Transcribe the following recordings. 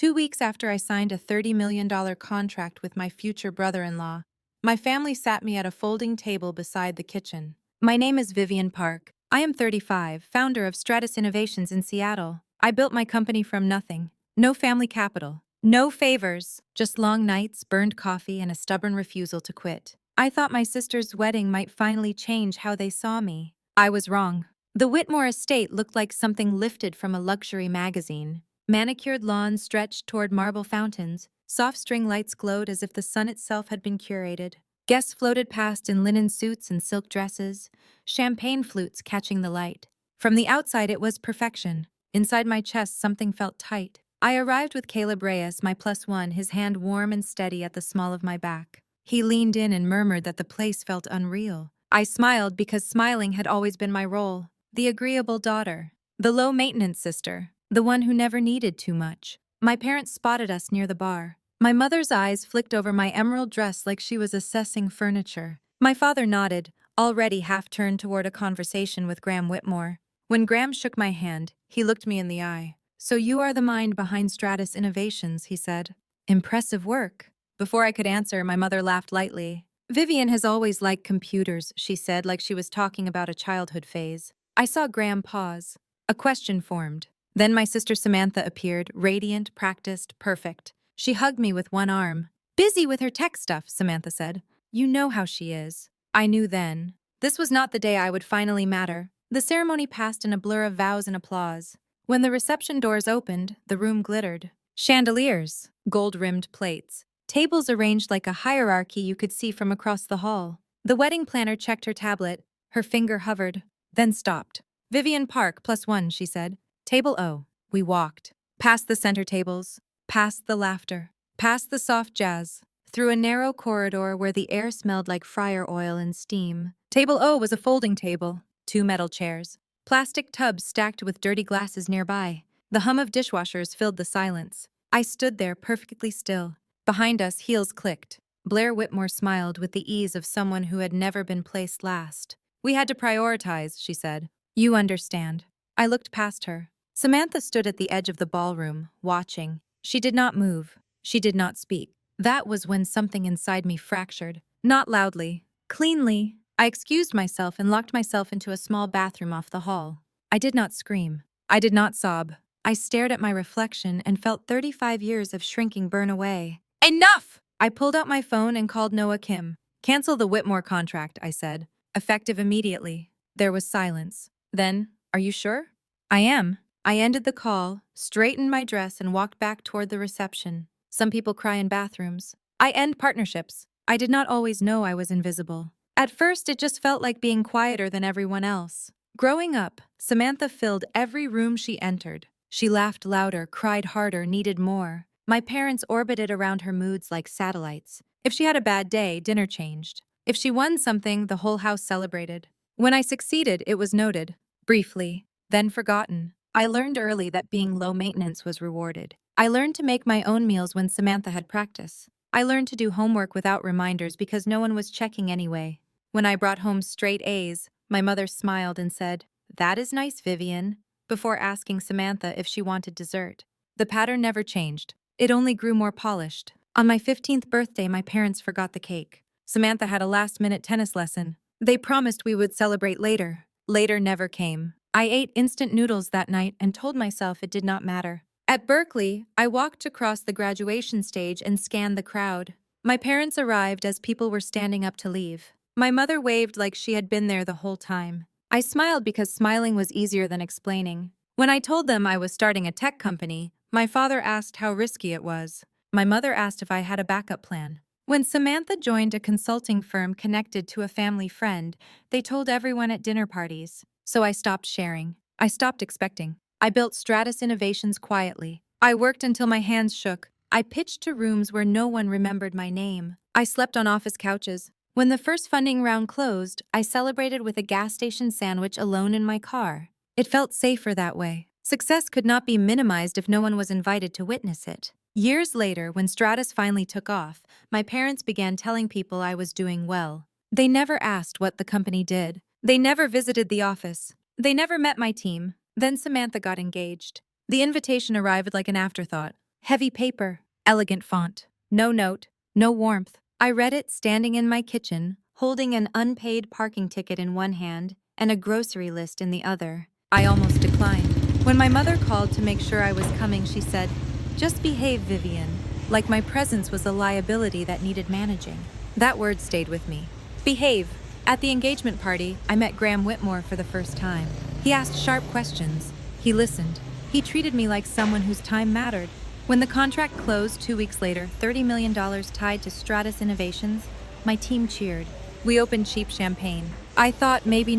2 weeks after I signed a $30 million contract with my future brother-in-law, my family sat me at a folding table beside the kitchen. My name is Vivian Park. I am 35, founder of Stratus Innovations in Seattle. I built my company from nothing. No family capital. No favors. Just long nights, burned coffee, and a stubborn refusal to quit. I thought my sister's wedding might finally change how they saw me. I was wrong. The Whitmore estate looked like something lifted from a luxury magazine. Manicured lawns stretched toward marble fountains. Soft string lights glowed as if the sun itself had been curated. Guests floated past in linen suits and silk dresses, champagne flutes catching the light. From the outside, it was perfection. Inside my chest, something felt tight. I arrived with Caleb Reyes, my +1, his hand warm and steady at the small of my back. He leaned in and murmured that the place felt unreal. I smiled because smiling had always been my role. The agreeable daughter. The low-maintenance sister. The one who never needed too much. My parents spotted us near the bar. My mother's eyes flicked over my emerald dress like she was assessing furniture. My father nodded, already half-turned toward a conversation with Graham Whitmore. When Graham shook my hand, he looked me in the eye. "So you are the mind behind Stratus Innovations," he said. "Impressive work." Before I could answer, my mother laughed lightly. "Vivian has always liked computers," she said, like she was talking about a childhood phase. I saw Graham pause. A question formed. Then my sister Samantha appeared, radiant, practiced, perfect. She hugged me with one arm. "Busy with her tech stuff," Samantha said. "You know how she is." I knew then. This was not the day I would finally matter. The ceremony passed in a blur of vows and applause. When the reception doors opened, the room glittered. Chandeliers, gold-rimmed plates, tables arranged like a hierarchy you could see from across the hall. The wedding planner checked her tablet. Her finger hovered, then stopped. "Vivian Park, +1, she said. "Table O." We walked. Past the center tables, past the laughter, past the soft jazz, through a narrow corridor where the air smelled like fryer oil and steam. Table O was a folding table, 2 metal chairs, plastic tubs stacked with dirty glasses nearby. The hum of dishwashers filled the silence. I stood there perfectly still. Behind us, heels clicked. Blair Whitmore smiled with the ease of someone who had never been placed last. "We had to prioritize," she said. "You understand." I looked past her. Samantha stood at the edge of the ballroom, watching. She did not move. She did not speak. That was when something inside me fractured. Not loudly. Cleanly. I excused myself and locked myself into a small bathroom off the hall. I did not scream. I did not sob. I stared at my reflection and felt 35 years of shrinking burn away. "Enough!" I pulled out my phone and called Noah Kim. "Cancel the Whitmore contract," I said. Effective immediately. There was silence. Then, "Are you sure?" "I am." I ended the call, straightened my dress, and walked back toward the reception. Some people cry in bathrooms. I end partnerships. I did not always know I was invisible. At first, it just felt like being quieter than everyone else. Growing up, Samantha filled every room she entered. She laughed louder, cried harder, needed more. My parents orbited around her moods like satellites. If she had a bad day, dinner changed. If she won something, the whole house celebrated. When I succeeded, it was noted. Briefly. Then forgotten. I learned early that being low maintenance was rewarded. I learned to make my own meals when Samantha had practice. I learned to do homework without reminders because no one was checking anyway. When I brought home straight A's, my mother smiled and said, "That is nice, Vivian," before asking Samantha if she wanted dessert. The pattern never changed. It only grew more polished. On my 15th birthday, my parents forgot the cake. Samantha had a last-minute tennis lesson. They promised we would celebrate later. Later never came. I ate instant noodles that night and told myself it did not matter. At Berkeley, I walked across the graduation stage and scanned the crowd. My parents arrived as people were standing up to leave. My mother waved like she had been there the whole time. I smiled because smiling was easier than explaining. When I told them I was starting a tech company, my father asked how risky it was. My mother asked if I had a backup plan. When Samantha joined a consulting firm connected to a family friend, they told everyone at dinner parties. So I stopped sharing. I stopped expecting. I built Stratus Innovations quietly. I worked until my hands shook. I pitched to rooms where no one remembered my name. I slept on office couches. When the first funding round closed, I celebrated with a gas station sandwich alone in my car. It felt safer that way. Success could not be minimized if no one was invited to witness it. Years later, when Stratus finally took off, my parents began telling people I was doing well. They never asked what the company did. They never visited the office. They never met my team. Then Samantha got engaged. The invitation arrived like an afterthought. Heavy paper, elegant font. No note, no warmth. I read it standing in my kitchen, holding an unpaid parking ticket in one hand and a grocery list in the other. I almost declined. When my mother called to make sure I was coming, she said, "Just behave, Vivian," like my presence was a liability that needed managing. That word stayed with me. Behave. At the engagement party, I met Graham Whitmore for the first time. He asked sharp questions. He listened. He treated me like someone whose time mattered. When the contract closed 2 weeks later, $30 million tied to Stratus Innovations, my team cheered. We opened cheap champagne. I thought maybe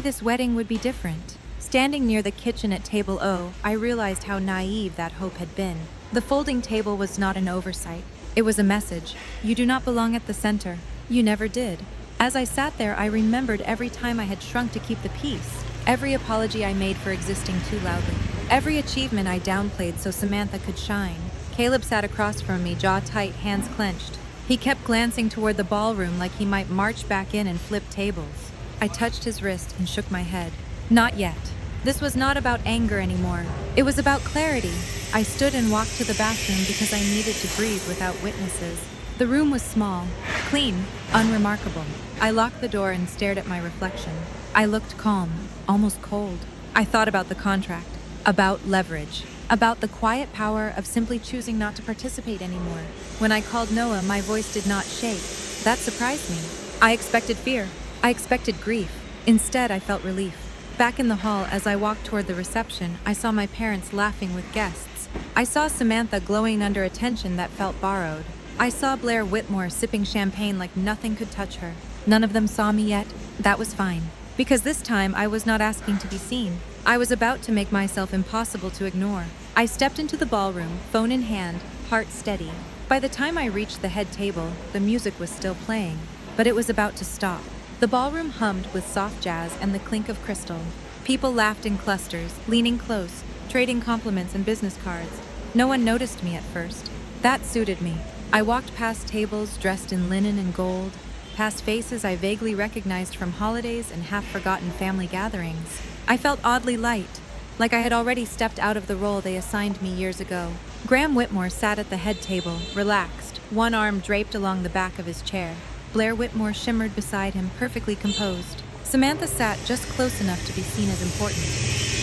this wedding would be different. Standing near the kitchen at table O, I realized how naive that hope had been. The folding table was not an oversight. It was a message. You do not belong at the center. You never did. As I sat there, I remembered every time I had shrunk to keep the peace. Every apology I made for existing too loudly. Every achievement I downplayed so Samantha could shine. Caleb sat across from me, jaw tight, hands clenched. He kept glancing toward the ballroom like he might march back in and flip tables. I touched his wrist and shook my head. Not yet. This was not about anger anymore. It was about clarity. I stood and walked to the bathroom because I needed to breathe without witnesses. The room was small, clean, unremarkable. I locked the door and stared at my reflection. I looked calm, almost cold. I thought about the contract, about leverage, about the quiet power of simply choosing not to participate anymore. When I called Noah, my voice did not shake. That surprised me. I expected fear. I expected grief. Instead, I felt relief. Back in the hall, as I walked toward the reception, I saw my parents laughing with guests. I saw Samantha glowing under attention that felt borrowed. I saw Blair Whitmore sipping champagne like nothing could touch her. None of them saw me yet. That was fine. Because this time, I was not asking to be seen. I was about to make myself impossible to ignore. I stepped into the ballroom, phone in hand, heart steady. By the time I reached the head table, the music was still playing, but it was about to stop. The ballroom hummed with soft jazz and the clink of crystal. People laughed in clusters, leaning close, trading compliments and business cards. No one noticed me at first. That suited me. I walked past tables dressed in linen and gold, past faces I vaguely recognized from holidays and half-forgotten family gatherings. I felt oddly light, like I had already stepped out of the role they assigned me years ago. Graham Whitmore sat at the head table, relaxed, one arm draped along the back of his chair. Blair Whitmore shimmered beside him, perfectly composed. Samantha sat just close enough to be seen as important,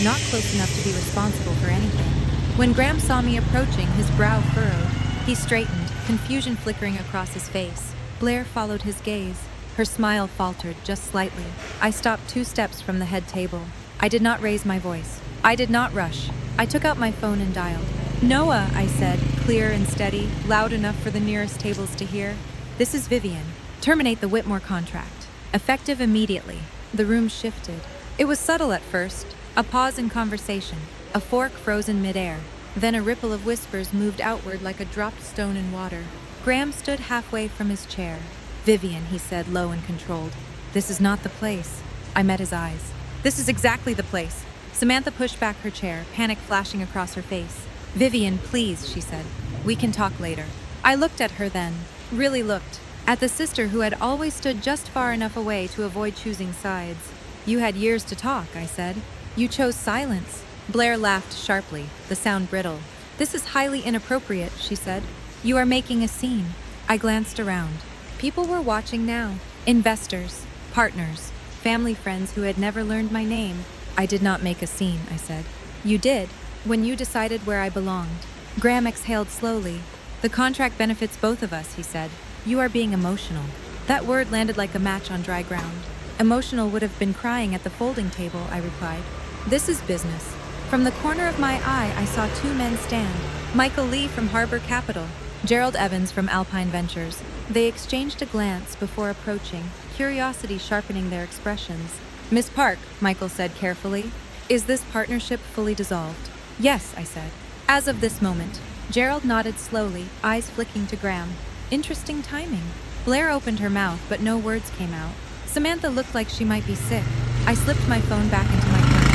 not close enough to be responsible for anything. When Graham saw me approaching, his brow furrowed. He straightened, confusion flickering across his face. Blair followed his gaze. Her smile faltered just slightly. I stopped 2 steps from the head table. I did not raise my voice. I did not rush. I took out my phone and dialed. "Noah," I said, clear and steady, loud enough for the nearest tables to hear. "This is Vivian. Terminate the Whitmore contract. Effective immediately." The room shifted. It was subtle at first. A pause in conversation. A fork frozen midair. Then a ripple of whispers moved outward like a dropped stone in water. Graham stood halfway from his chair. "Vivian," he said, low and controlled. "This is not the place." I met his eyes. "This is exactly the place." Samantha pushed back her chair, panic flashing across her face. "Vivian, please," she said. "We can talk later." I looked at her then. Really looked. At the sister who had always stood just far enough away to avoid choosing sides. "You had years to talk," I said. "You chose silence." Blair laughed sharply, the sound brittle. "This is highly inappropriate," she said. "You are making a scene." I glanced around. People were watching now. Investors, partners, family friends who had never learned my name. "I did not make a scene," I said. "You did, when you decided where I belonged." Graham exhaled slowly. "The contract benefits both of us," he said. "You are being emotional." That word landed like a match on dry ground. "Emotional would have been crying at the folding table," I replied. "This is business." From the corner of my eye, I saw 2 men stand. Michael Lee from Harbor Capital, Gerald Evans from Alpine Ventures. They exchanged a glance before approaching, curiosity sharpening their expressions. "Miss Park," Michael said carefully, "is this partnership fully dissolved?" "Yes," I said. "As of this moment." Gerald nodded slowly, eyes flicking to Graham. "Interesting timing." Blair opened her mouth, but no words came out. Samantha looked like she might be sick. I slipped my phone back into my purse.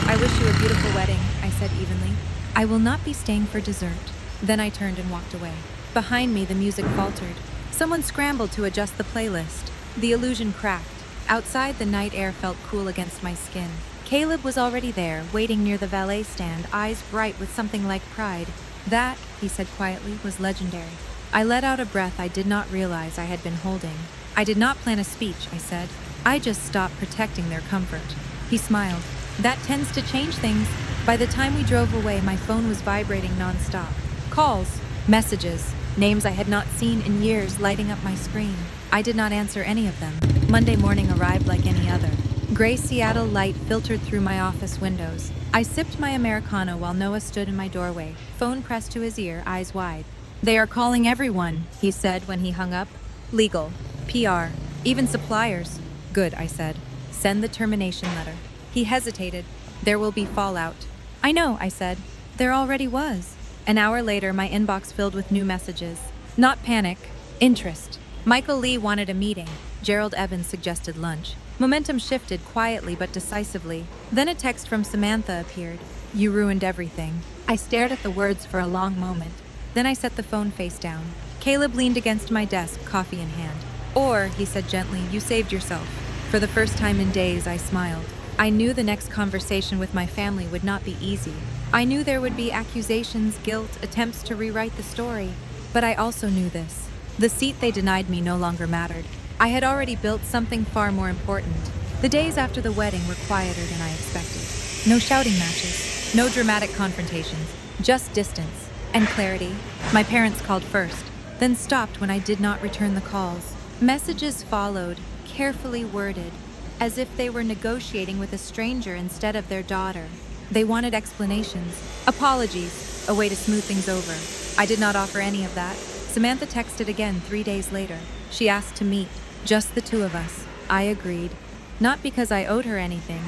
"I wish you a beautiful wedding," I said evenly. "I will not be staying for dessert." Then I turned and walked away. Behind me, the music faltered. Someone scrambled to adjust the playlist. The illusion cracked. Outside, the night air felt cool against my skin. Caleb was already there, waiting near the valet stand, eyes bright with something like pride. That, he said quietly, was legendary. I let out a breath I did not realize I had been holding. I did not plan a speech, I said. I just stopped protecting their comfort. He smiled. That tends to change things. By the time we drove away, my phone was vibrating nonstop. Calls, messages, names I had not seen in years lighting up my screen. I did not answer any of them. Monday morning arrived like any other. Gray Seattle light filtered through my office windows. I sipped my Americano while Noah stood in my doorway, phone pressed to his ear, eyes wide. They are calling everyone, he said when he hung up. Legal, PR, even suppliers. Good, I said. Send the termination letter. He hesitated. There will be fallout. I know, I said. There already was. An hour later, my inbox filled with new messages. Not panic, interest. Michael Lee wanted a meeting. Gerald Evans suggested lunch. Momentum shifted quietly but decisively. Then a text from Samantha appeared. You ruined everything. I stared at the words for a long moment. Then I set the phone face down. Caleb leaned against my desk, coffee in hand. Or, he said gently, you saved yourself. For the first time in days, I smiled. I knew the next conversation with my family would not be easy. I knew there would be accusations, guilt, attempts to rewrite the story. But I also knew this. The seat they denied me no longer mattered. I had already built something far more important. The days after the wedding were quieter than I expected. No shouting matches, no dramatic confrontations, just distance and clarity. My parents called first, then stopped when I did not return the calls. Messages followed, carefully worded, as if they were negotiating with a stranger instead of their daughter. They wanted explanations, apologies, a way to smooth things over. I did not offer any of that. Samantha texted again 3 days later. She asked to meet, just the two of us. I agreed, not because I owed her anything,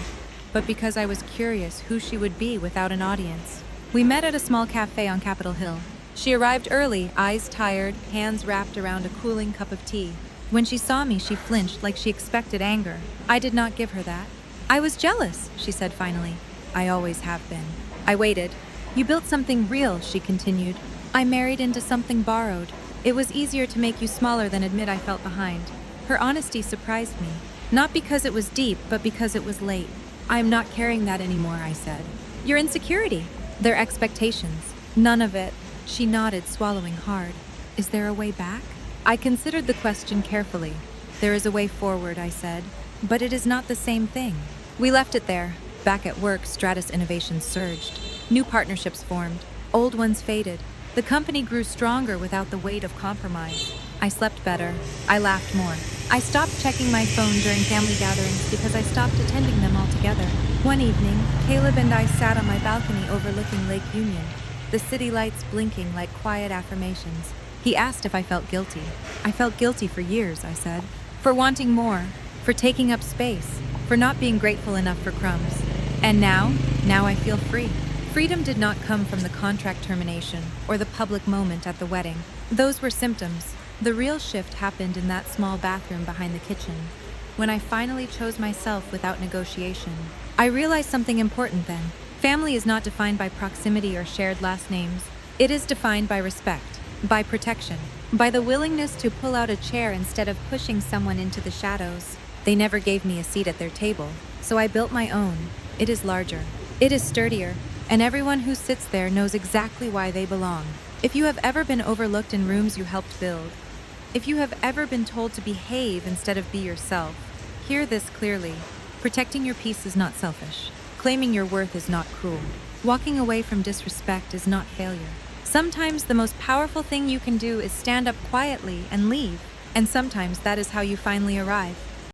but because I was curious who she would be without an audience. We met at a small cafe on Capitol Hill. She arrived early, eyes tired, hands wrapped around a cooling cup of tea. When she saw me, she flinched like she expected anger. I did not give her that. I was jealous, she said finally. I always have been. I waited. You built something real, she continued. I married into something borrowed. It was easier to make you smaller than admit I felt behind. Her honesty surprised me. Not because it was deep, but because it was late. I am not carrying that anymore, I said. Your insecurity. Their expectations. None of it. She nodded, swallowing hard. Is there a way back? I considered the question carefully. There is a way forward, I said. But it is not the same thing. We left it there. Back at work, Stratus Innovations surged. New partnerships formed. Old ones faded. The company grew stronger without the weight of compromise. I slept better. I laughed more. I stopped checking my phone during family gatherings because I stopped attending them altogether. One evening, Caleb and I sat on my balcony overlooking Lake Union, the city lights blinking like quiet affirmations. He asked if I felt guilty. I felt guilty for years, I said. For wanting more, for taking up space, for not being grateful enough for crumbs. And now I feel free. Freedom did not come from the contract termination or the public moment at the wedding. Those were symptoms. The real shift happened in that small bathroom behind the kitchen, when I finally chose myself without negotiation. I realized something important then. Family is not defined by proximity or shared last names. It is defined by respect, by protection, by the willingness to pull out a chair instead of pushing someone into the shadows. They never gave me a seat at their table, so I built my own. It is larger. It is sturdier. And everyone who sits there knows exactly why they belong. If you have ever been overlooked in rooms you helped build, if you have ever been told to behave instead of be yourself, hear this clearly. Protecting your peace is not selfish. Claiming your worth is not cruel. Walking away from disrespect is not failure. Sometimes the most powerful thing you can do is stand up quietly and leave. And sometimes that is how you finally arrive.